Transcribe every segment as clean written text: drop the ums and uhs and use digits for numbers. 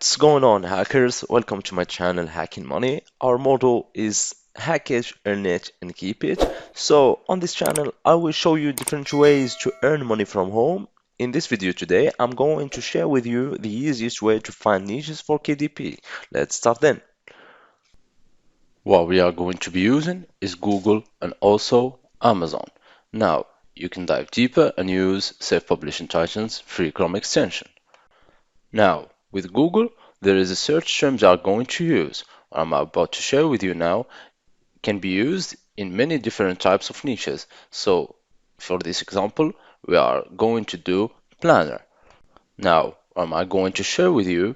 What's going on, hackers? Welcome to my channel, Hacking Money. Our motto is hack it, earn it, and keep it. So, on this channel, I will show you different ways to earn money from home. In this video today, I'm going to share with you the easiest way to find niches for KDP. Let's start then. What we are going to be using is Google and also Amazon. Now, you can dive deeper and use self-publishing titans free Chrome extension. Now, with Google, there is a search term they are going to use. What I'm about to share with you now can be used in many different types of niches. So, for this example, we are going to do planner. Now, what I'm going to share with you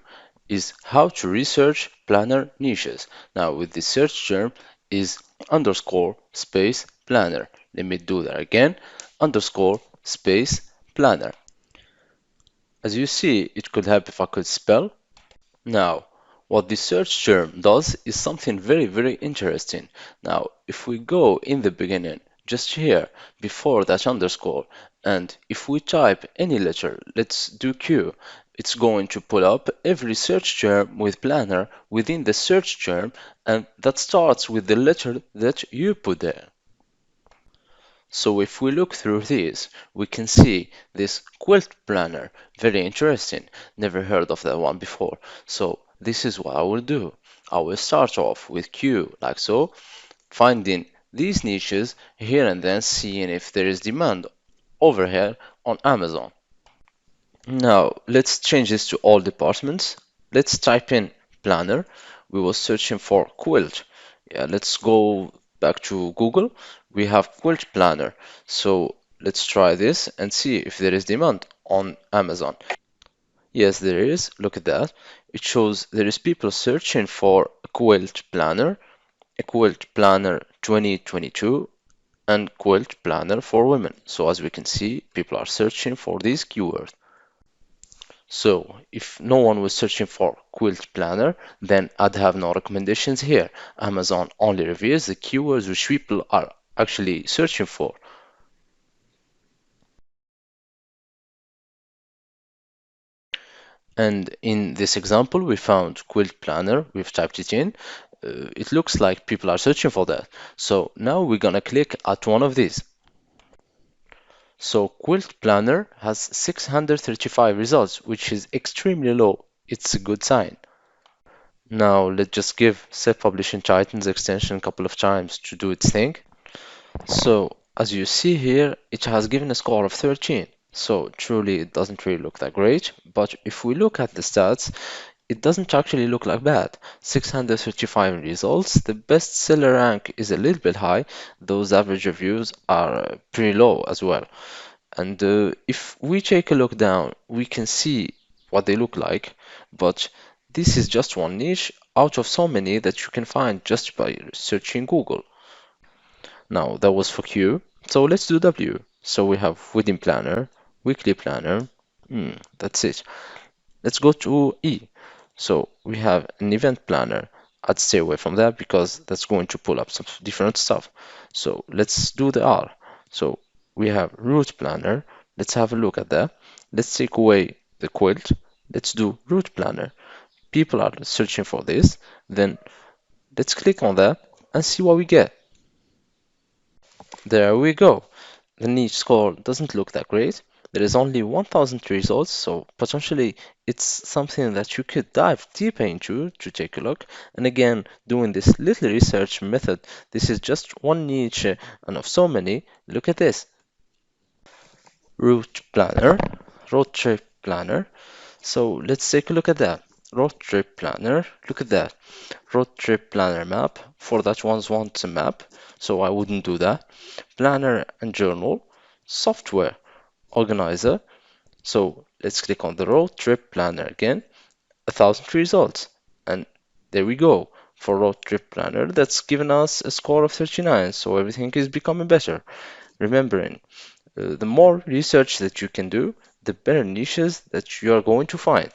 is how to research planner niches. Now, with the search term is underscore space planner. Let me do that again. Underscore space planner. As you see, it could help if I could spell. Now, what the search term does is something very interesting. Now, if we go in the beginning, just here, before that underscore, and if we type any letter, let's do Q, it's going to pull up every search term with planner within the search term, and that starts with the letter that you put there. So if we look through these, we can see this quilt planner, very interesting, never heard of that one before. So this is what I will do. I will start off with Q like so, finding these niches here and then seeing if there is demand over here on Amazon. Now let's change this to all departments. Let's type in planner. We were searching for quilt. Yeah, let's go back to Google. We have quilt planner. So let's try this and see if there is demand on Amazon. Yes, there is. Look at that. It shows there is people searching for a quilt planner 2022, and quilt planner for women. So as we can see, people are searching for these keywords. So if no one was searching for quilt planner, then I'd have no recommendations here. Amazon only reveals the keywords which people are actually searching for. And in this example, we found quilt planner. We've typed it in. It looks like people are searching for that. So now we're gonna click at one of these. So quilt planner has 635 results, which is extremely low. It's a good sign. Now let's just give self-publishing Titans extension a couple of times to do its thing. So as you see here, it has given a score of 13. So truly it doesn't really look that great, but if we look at the stats, it doesn't actually look like bad. 635 results. The bestseller rank is a little bit high. Those average reviews are pretty low as well. And if we take a look down, we can see what they look like. But this is just one niche out of so many that you can find just by searching Google. Now that was for Q. So let's do W. So we have wedding planner, weekly planner. That's it. Let's go to E. So we have an event planner. I'd stay away from that because that's going to pull up some different stuff. So let's do the R. So we have route planner. Let's have a look at that. Let's take away the quilt. Let's do route planner. People are searching for this. Then let's click on that and see what we get. There we go. The niche score doesn't look that great. There is only 1000 results, so potentially it's something that you could dive deeper into to take a look. And again, doing this little research method, this is just one niche and of so many. Look at this. Route planner, road trip planner. So let's take a look at that. Road trip planner, look at that. Road trip planner map. For that ones want a map, so I wouldn't do that. Planner and journal, software organizer. So let's click on the road trip planner again. 1000 results, and there we go. For road trip planner, that's given us a score of 39, so everything is becoming better. Remembering, the more research that you can do, the better niches that you are going to find.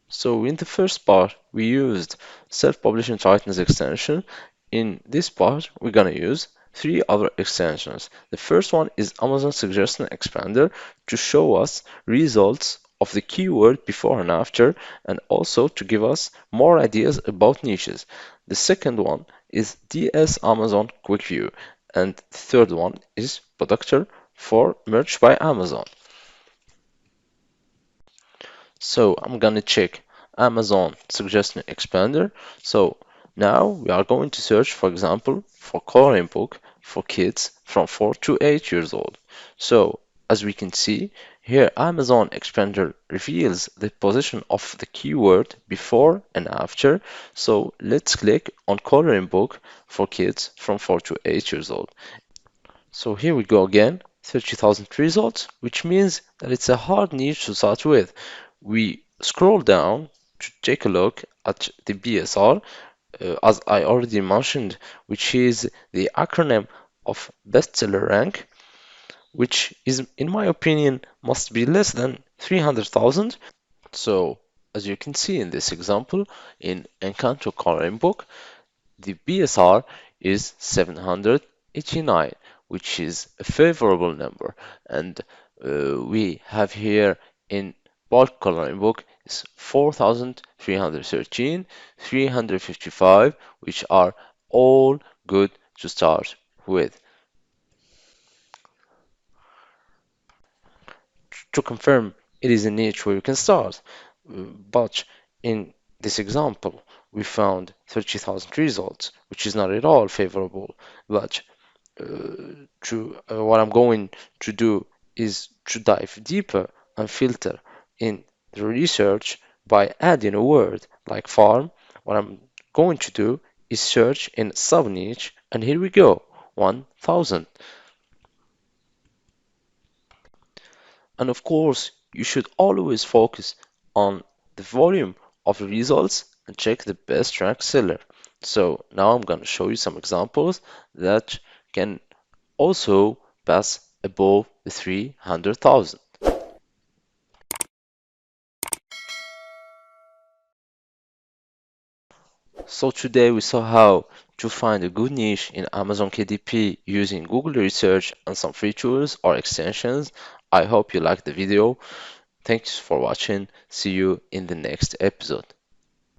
So in the first part, we used self-publishing Titans extension. In this part, we're gonna use three other extensions. The first one is AMZ Suggestion Expander to show us results of the keyword before and after, and also to give us more ideas about niches. The second one is DS Amazon Quick View, and the third one is Productor for Merch by Amazon. So I'm gonna check Amazon Suggestion Expander. So now we are going to search, for example, for coloring book for kids from 4 to 8 years old. So as we can see here, Amazon Expander reveals the position of the keyword before and after. So let's click on coloring book for kids from 4 to 8 years old. So here we go again, 30,000 results, which means that it's a hard niche to start with. We scroll down to take a look at the BSR, as I already mentioned, which is the acronym of bestseller rank, which is, in my opinion, must be less than 300,000. So, as you can see in this example, in Encanto coloring book, the BSR is 789, which is a favorable number. And we have here in bulk coloring book is 4,313, 355, which are all good to start with. To confirm, it is a niche where you can start. But in this example, we found 30,000 results, which is not at all favorable. But what I'm going to do is to dive deeper and filter in the research by adding a word like farm. What I'm going to do is search in sub niche, and here we go, 1000. And of course, you should always focus on the volume of the results and check the best rank seller. So now I'm going to show you some examples that can also pass above the 300,000. So today we saw how to find a good niche in Amazon KDP using Google research and some free tools or extensions. I hope you liked the video. Thanks for watching. See you in the next episode.